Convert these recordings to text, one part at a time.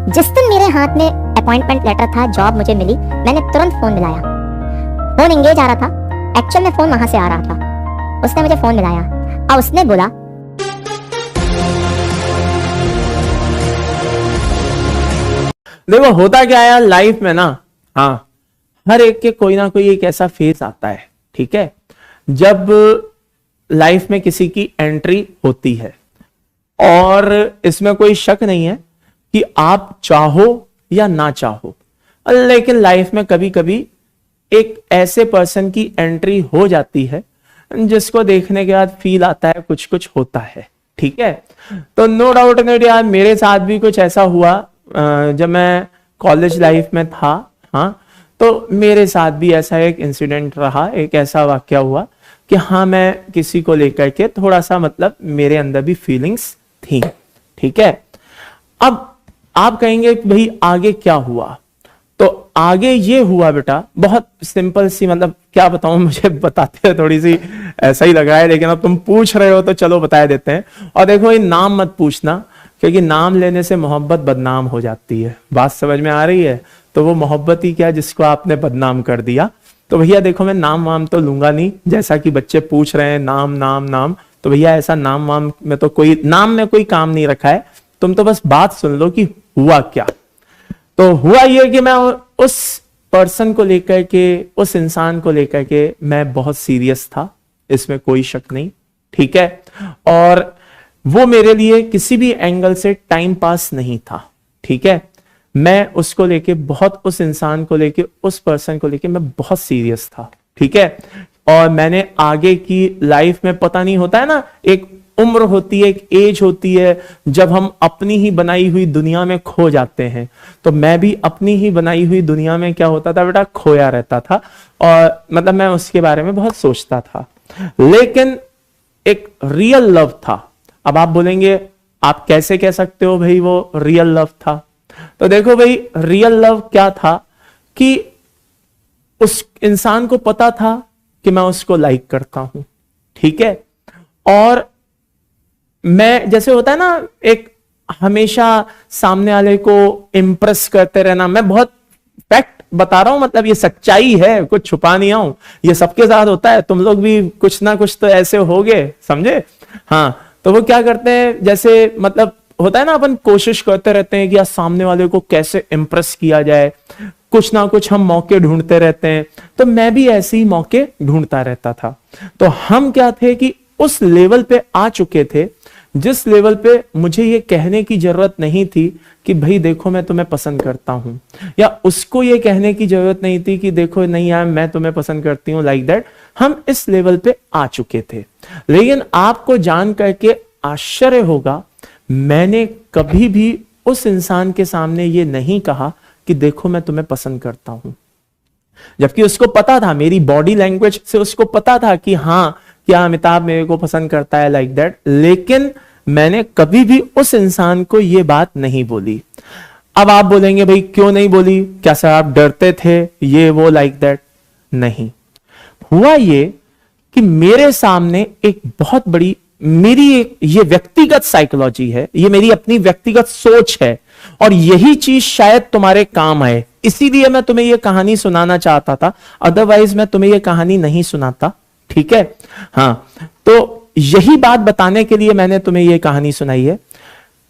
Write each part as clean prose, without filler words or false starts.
जिस दिन मेरे हाथ में अपॉइंटमेंट लेटर था, जॉब मुझे मिली, मैंने तुरंत फोन मिलाया। फोन एंगेज आ रहा था, एक्चुअल में फोन वहां से आ रहा था। उसने मुझे फोन मिलाया और उसने बोला, देखो होता क्या है लाइफ में ना, हाँ, हर एक के कोई ना कोई एक ऐसा फेज आता है, ठीक है, जब लाइफ में किसी की एंट्री होती है। और इसमें कोई शक नहीं है कि आप चाहो या ना चाहो, लेकिन लाइफ में कभी कभी एक ऐसे पर्सन की एंट्री हो जाती है जिसको देखने के बाद फील आता है कुछ कुछ होता है, ठीक है। तो नो डाउट इन इट यार, मेरे साथ भी कुछ ऐसा हुआ जब मैं कॉलेज लाइफ में था। हाँ, तो मेरे साथ भी ऐसा एक इंसिडेंट रहा, एक ऐसा वाकया हुआ कि हाँ, मैं किसी को लेकर के थोड़ा सा मतलब मेरे अंदर भी फीलिंग्स थी, ठीक है। अब आप कहेंगे भाई आगे क्या हुआ, तो आगे ये हुआ बेटा, बहुत सिंपल सी, मतलब क्या बताऊं, मुझे बताते हैं थोड़ी सी ऐसा ही लग रहा है, लेकिन अब तुम पूछ रहे हो तो चलो बता देते हैं। और देखो ये नाम मत पूछना, क्योंकि नाम लेने से मोहब्बत बदनाम हो जाती है। बात समझ में आ रही है? तो वो मोहब्बत ही क्या जिसको आपने बदनाम कर दिया। तो भैया देखो, मैं नाम वाम तो लूंगा नहीं, जैसा कि बच्चे पूछ रहे हैं नाम नाम नाम, तो भैया ऐसा नाम वाम में तो कोई नाम में कोई काम नहीं रखा है। तुम तो बस बात सुन लो कि हुआ क्या। तो हुआ ये कि मैं उस पर्सन को लेकर के, उस इंसान को लेकर के मैं बहुत सीरियस था, इसमें कोई शक नहीं, ठीक है। और वो मेरे लिए किसी भी एंगल से टाइम पास नहीं था, ठीक है। मैं उसको लेके बहुत, उस इंसान को लेके, उस पर्सन को लेके मैं बहुत सीरियस था, ठीक है। और मैंने आगे की लाइफ में, पता नहीं होता है ना, एक उम्र होती है, एक एज होती है जब हम अपनी ही बनाई हुई दुनिया में खो जाते हैं। तो मैं भी अपनी ही बनाई हुई दुनिया में क्या होता था बेटा, खोया रहता था। और मतलब मैं उसके बारे में बहुत सोचता था, लेकिन एक रियल लव था। अब आप बोलेंगे आप कैसे कह सकते हो भाई वो रियल लव था? तो देखो भाई, रियल लव क्या था कि उस इंसान को पता था कि मैं उसको लाइक करता हूं, ठीक है। और मैं, जैसे होता है ना, एक हमेशा सामने वाले को इम्प्रेस करते रहना, मैं बहुत फैक्ट बता रहा हूं, मतलब ये सच्चाई है, कुछ छुपा नहीं आऊं, ये सबके साथ होता है, तुम लोग भी कुछ ना कुछ तो ऐसे होगे, समझे? हाँ, तो वो क्या करते हैं, जैसे मतलब होता है ना, अपन कोशिश करते रहते हैं कि यार सामने वाले को कैसे इंप्रेस किया जाए, कुछ ना कुछ हम मौके ढूंढते रहते हैं। तो मैं भी ऐसे ही मौके ढूंढता रहता था। तो हम क्या थे कि उस लेवल पे आ चुके थे जिस लेवल पे मुझे ये कहने की जरूरत नहीं थी कि भाई देखो मैं तुम्हें पसंद करता हूं, या उसको ये कहने की जरूरत नहीं थी कि देखो नहीं यार मैं तुम्हें पसंद करती हूं, लाइक दैट। हम इस लेवल पे आ चुके थे। लेकिन आपको जान करके आश्चर्य होगा, मैंने कभी भी उस इंसान के सामने ये नहीं कहा कि देखो मैं तुम्हें पसंद करता हूं, जबकि उसको पता था, मेरी बॉडी लैंग्वेज से उसको पता था कि हाँ, क्या अमिताभ मेरे को पसंद करता है, लाइक दैट। लेकिन मैंने कभी भी उस इंसान को यह बात नहीं बोली। अब आप बोलेंगे भाई क्यों नहीं बोली, क्या सर आप डरते थे, ये वो, लाइक दैट? नहीं, हुआ ये कि मेरे सामने एक बहुत बड़ी, मेरी एक ये व्यक्तिगत साइकोलॉजी है, ये मेरी अपनी व्यक्तिगत सोच है, और यही चीज शायद तुम्हारे काम आए, इसीलिए मैं तुम्हें यह कहानी सुनाना चाहता था, अदरवाइज मैं तुम्हें यह कहानी नहीं सुनाता, ठीक है। हाँ, तो यही बात बताने के लिए मैंने तुम्हें यह कहानी सुनाई है।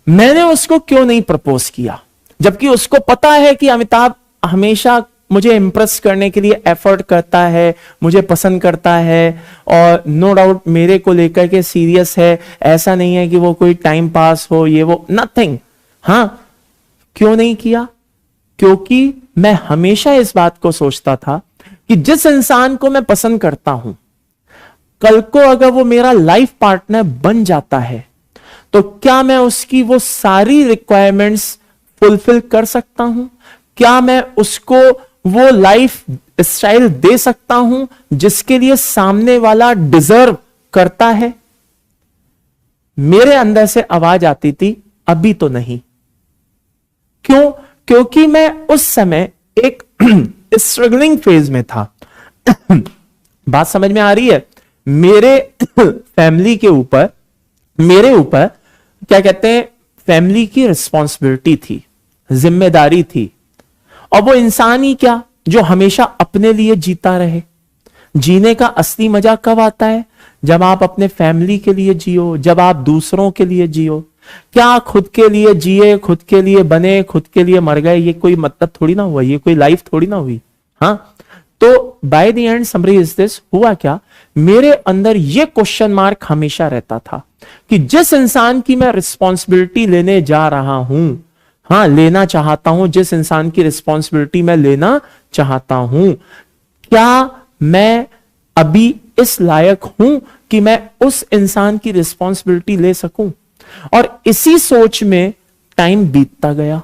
मैंने उसको क्यों नहीं प्रपोज किया, जबकि उसको पता है कि अमिताभ हमेशा मुझे इंप्रेस करने के लिए एफर्ट करता है, मुझे पसंद करता है, और नो डाउट मेरे को लेकर के सीरियस है, ऐसा नहीं है कि वो कोई टाइम पास हो, ये वो, नथिंग। हाँ, क्यों नहीं किया? क्योंकि मैं हमेशा इस बात को सोचता था कि जिस इंसान को मैं पसंद करता हूं, कल को अगर वो मेरा लाइफ पार्टनर बन जाता है, तो क्या मैं उसकी वो सारी रिक्वायरमेंट्स फुलफिल कर सकता हूं? क्या मैं उसको वो लाइफ स्टाइल दे सकता हूं जिसके लिए सामने वाला डिजर्व करता है? मेरे अंदर से आवाज आती थी, अभी तो नहीं। क्यों? क्योंकि मैं उस समय एक स्ट्रगलिंग फेज में था। बात समझ में आ रही है? मेरे फैमिली के ऊपर, मेरे ऊपर क्या कहते हैं, फैमिली की रिस्पॉन्सिबिलिटी थी, जिम्मेदारी थी। और वो इंसान ही क्या जो हमेशा अपने लिए जीता रहे। जीने का असली मजा कब आता है? जब आप अपने फैमिली के लिए जियो, जब आप दूसरों के लिए जियो। क्या खुद के लिए जिए, खुद के लिए बने, खुद के लिए मर गए, ये कोई मतलब थोड़ी ना हुआ, ये कोई लाइफ थोड़ी ना हुई। हाँ, तो by the end summary is this, हुआ क्या, मेरे अंदर ये क्वेश्चन मार्क हमेशा रहता था कि जिस इंसान की मैं रिस्पॉन्सिबिलिटी लेने जा रहा हूं, हाँ लेना चाहता हूं, जिस इंसान की रिस्पॉन्सिबिलिटी मैं लेना चाहता हूं, क्या मैं अभी इस लायक हूं कि मैं उस इंसान की रिस्पॉन्सिबिलिटी ले सकूं? और इसी सोच में टाइम बीतता गया,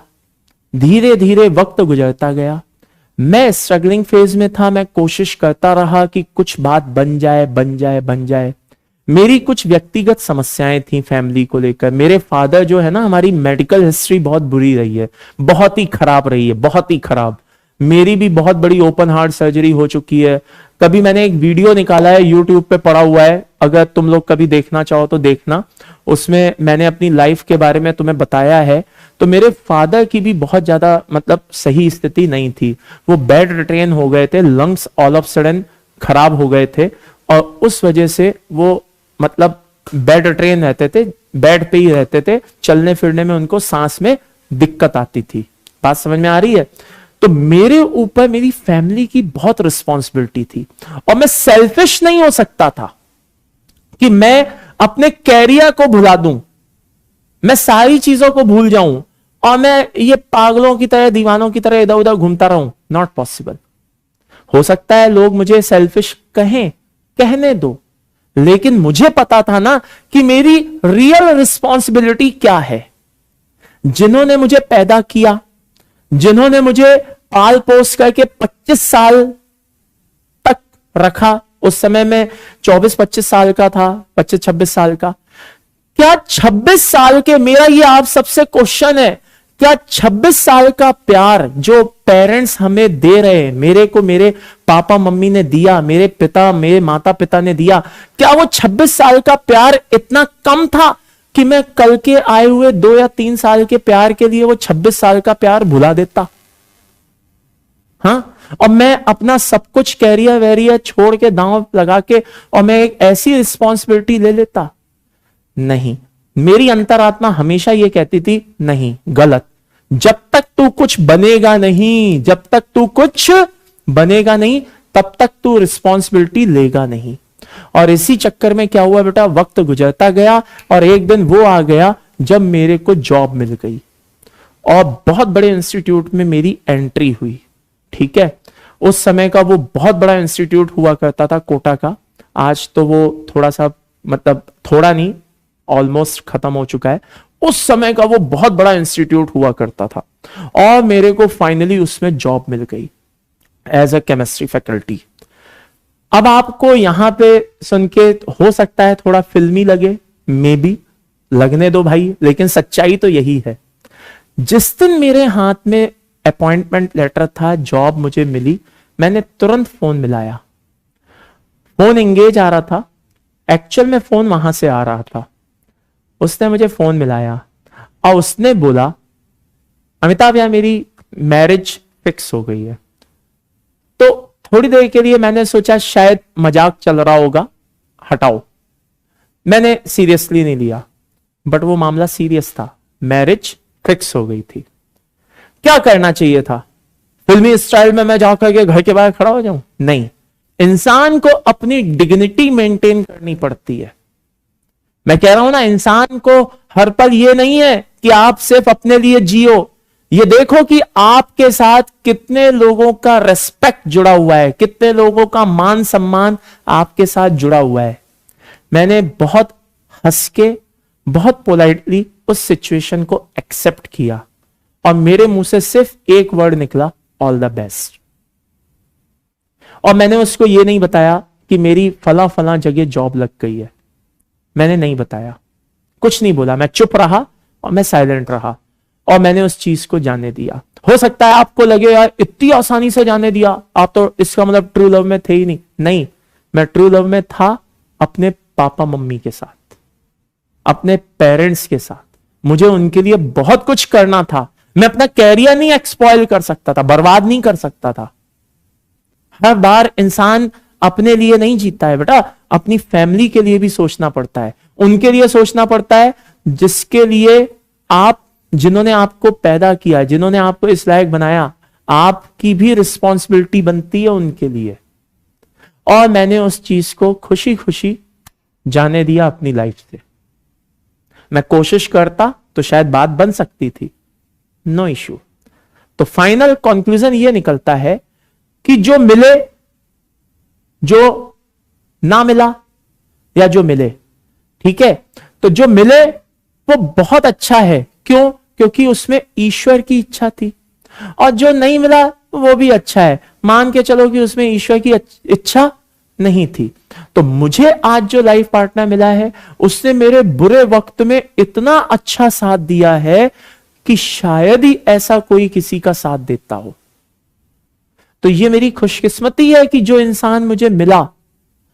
धीरे धीरे वक्त गुजरता गया। मैं स्ट्रगलिंग फेज में था, मैं कोशिश करता रहा कि कुछ बात बन जाए बन जाए बन जाए। मेरी कुछ व्यक्तिगत समस्याएं थी फैमिली को लेकर। मेरे फादर जो है ना, हमारी मेडिकल हिस्ट्री बहुत बुरी रही है, बहुत ही खराब रही है, बहुत ही खराब। मेरी भी बहुत बड़ी ओपन हार्ट सर्जरी हो चुकी है। कभी मैंने एक वीडियो निकाला है, यूट्यूब पे पड़ा हुआ है, अगर तुम लोग कभी देखना चाहो तो देखना। उसमें मैंने अपनी लाइफ के बारे में तुम्हें बताया है। तो मेरे फादर की भी बहुत ज्यादा मतलब सही स्थिति नहीं थी। वो बेड रिटेन हो गए थे, लंग्स ऑल ऑफ सडन खराब हो गए थे, और उस वजह से वो मतलब बेड रिटेन रहते थे, बेड पे ही रहते थे। चलने फिरने में उनको सांस में दिक्कत आती थी। बात समझ में आ रही है? तो मेरे ऊपर मेरी फैमिली की बहुत रिस्पॉन्सिबिलिटी थी, और मैं सेल्फिश नहीं हो सकता था कि मैं अपने कैरियर को भुला दूं, मैं सारी चीजों को भूल जाऊं और मैं ये पागलों की तरह, दीवानों की तरह इधर उधर घूमता रहूं। Not possible. हो सकता है लोग मुझे सेल्फिश कहें, कहने दो, लेकिन मुझे पता था ना कि मेरी रियल रिस्पॉन्सिबिलिटी क्या है। जिन्होंने मुझे पैदा किया, जिन्होंने मुझे पाल पोस करके 25 साल तक रखा, उस समय में 24-25 साल का था, 25-26 साल का। क्या 26 साल के, मेरा ये आप सबसे क्वेश्चन है, क्या 26 साल का प्यार जो पेरेंट्स हमें दे रहे हैं, मेरे को मेरे पापा मम्मी ने दिया, मेरे पिता, मेरे माता पिता ने दिया, क्या वो 26 साल का प्यार इतना कम था कि मैं कल के आए हुए 2 या 3 साल के प्यार के लिए वो 26 साल का प्यार भुला देता? हाँ, और मैं अपना सब कुछ कैरियर वैरियर छोड़ के, दांव लगा के, और मैं एक ऐसी रिस्पॉन्सिबिलिटी ले लेता? नहीं। मेरी अंतरात्मा हमेशा ये कहती थी, नहीं, गलत। जब तक तू कुछ बनेगा नहीं, जब तक तू कुछ बनेगा नहीं, तब तक तू रिस्पॉन्सिबिलिटी लेगा नहीं। और इसी चक्कर में क्या हुआ बेटा, वक्त गुजरता गया, और एक दिन वो आ गया जब मेरे को जॉब मिल गई, और बहुत बड़े इंस्टीट्यूट में मेरी एंट्री हुई। ठीक है, उस समय का वो बहुत बड़ा इंस्टीट्यूट हुआ करता था, कोटा का। आज तो वो थोड़ा सा, मतलब थोड़ा नहीं, ऑलमोस्ट खत्म हो चुका है। उस समय का वो बहुत बड़ा इंस्टीट्यूट हुआ करता था, और मेरे को फाइनली उसमें जॉब मिल गई एज अ केमिस्ट्री फैकल्टी। अब आपको यहां पे सुन के हो सकता है थोड़ा फिल्मी लगे, मे बी, लगने दो भाई, लेकिन सच्चाई तो यही है। जिस दिन मेरे हाथ में अपॉइंटमेंट लेटर था, जॉब मुझे मिली, मैंने तुरंत फोन मिलाया। फोन एंगेज आ रहा था, एक्चुअल में फोन वहां से आ रहा था। उसने मुझे फोन मिलाया और उसने बोला, अमिताभ यार मेरी मैरिज फिक्स हो गई है। तो थोड़ी देर के लिए मैंने सोचा शायद मजाक चल रहा होगा, हटाओ, मैंने सीरियसली नहीं लिया, बट वो मामला सीरियस था। मैरिज फिक्स हो गई थी। क्या करना चाहिए था? फिल्मी स्टाइल में मैं जाकर के घर के बाहर खड़ा हो जाऊं? नहीं, इंसान को अपनी डिग्निटी मेंटेन करनी पड़ती है। मैं कह रहा हूं ना, इंसान को हर पल ये नहीं है कि आप सिर्फ अपने लिए जियो। ये देखो कि आपके साथ कितने लोगों का रेस्पेक्ट जुड़ा हुआ है, कितने लोगों का मान सम्मान आपके साथ जुड़ा हुआ है। मैंने बहुत हंस के, बहुत पोलाइटली उस सिचुएशन को एक्सेप्ट किया, और मेरे मुंह से सिर्फ एक वर्ड निकला, ऑल द बेस्ट। और मैंने उसको ये नहीं बताया कि मेरी फला फला जगह जॉब लग गई है, मैंने नहीं बताया, कुछ नहीं बोला। मैं चुप रहा और मैं साइलेंट रहा, और मैंने उस चीज को जाने दिया। हो सकता है आपको लगे यार इतनी आसानी से जाने दिया, आप तो इसका मतलब ट्रू लव में थे ही नहीं। नहीं, मैं ट्रू लव में था अपने पापा मम्मी के साथ, अपने पेरेंट्स के साथ। मुझे उनके लिए बहुत कुछ करना था, मैं अपना कैरियर नहीं एक्सपॉइल कर सकता था, बर्बाद नहीं कर सकता था। हर बार इंसान अपने लिए नहीं जीता है बेटा, अपनी फैमिली के लिए भी सोचना पड़ता है, उनके लिए सोचना पड़ता है जिसके लिए आप, जिन्होंने आपको पैदा किया, जिन्होंने आपको इस लायक बनाया, आपकी भी रिस्पॉन्सिबिलिटी बनती है उनके लिए। और मैंने उस चीज को खुशी खुशी जाने दिया अपनी लाइफ से। मैं कोशिश करता तो शायद बात बन सकती थी, नो इश्यू। तो फाइनल कंक्लूजन ये निकलता है कि जो मिले, जो ना मिला या जो मिले, ठीक है, तो जो मिले वो बहुत अच्छा है। क्यों? क्योंकि उसमें ईश्वर की इच्छा थी। और जो नहीं मिला वो भी अच्छा है, मान के चलो कि उसमें ईश्वर की इच्छा नहीं थी। तो मुझे आज जो लाइफ पार्टनर मिला है, उसने मेरे बुरे वक्त में इतना अच्छा साथ दिया है कि शायद ही ऐसा कोई किसी का साथ देता हो। तो ये मेरी खुशकिस्मती है कि जो इंसान मुझे मिला,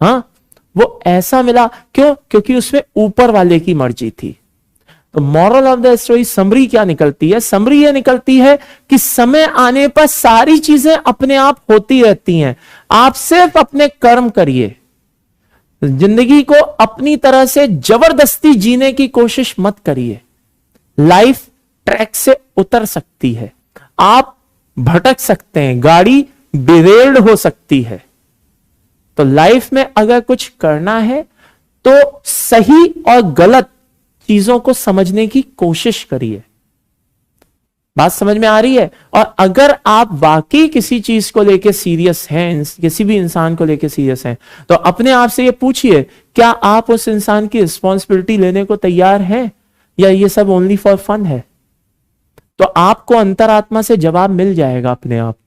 हाँ, वो ऐसा मिला। क्यों? क्योंकि उसमें ऊपर वाले की मर्जी थी। तो moral of the story, summary क्या निकलती है? समरी ये निकलती है कि समय आने पर सारी चीजें अपने आप होती रहती हैं। आप सिर्फ अपने कर्म करिए, जिंदगी को अपनी तरह से जबरदस्ती जीने की कोशिश मत करिए। लाइफ ट्रैक से उतर सकती है, आप भटक सकते हैं, गाड़ी डिरेल्ड हो सकती है। तो लाइफ में अगर कुछ करना है तो सही और गलत चीजों को समझने की कोशिश करिए। बात समझ में आ रही है? और अगर आप वाकई किसी चीज को लेके सीरियस हैं, किसी भी इंसान को लेके सीरियस हैं, तो अपने आप से ये पूछिए, क्या आप उस इंसान की रिस्पॉन्सिबिलिटी लेने को तैयार हैं, या ये सब ओनली फॉर फन है? तो आपको अंतरात्मा से जवाब मिल जाएगा अपने आप।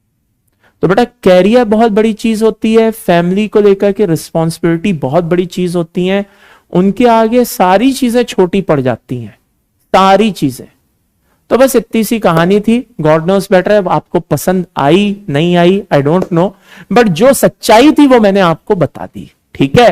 तो बेटा, कैरियर बहुत बड़ी चीज होती है, फैमिली को लेकर के रिस्पॉन्सिबिलिटी बहुत बड़ी चीज होती है। उनके आगे सारी चीजें छोटी पड़ जाती हैं, सारी चीजें। तो बस इतनी सी कहानी थी। गॉड नोस बेटर है आपको पसंद आई नहीं आई, आई डोंट नो, बट जो सच्चाई थी वो मैंने आपको बता दी। ठीक है।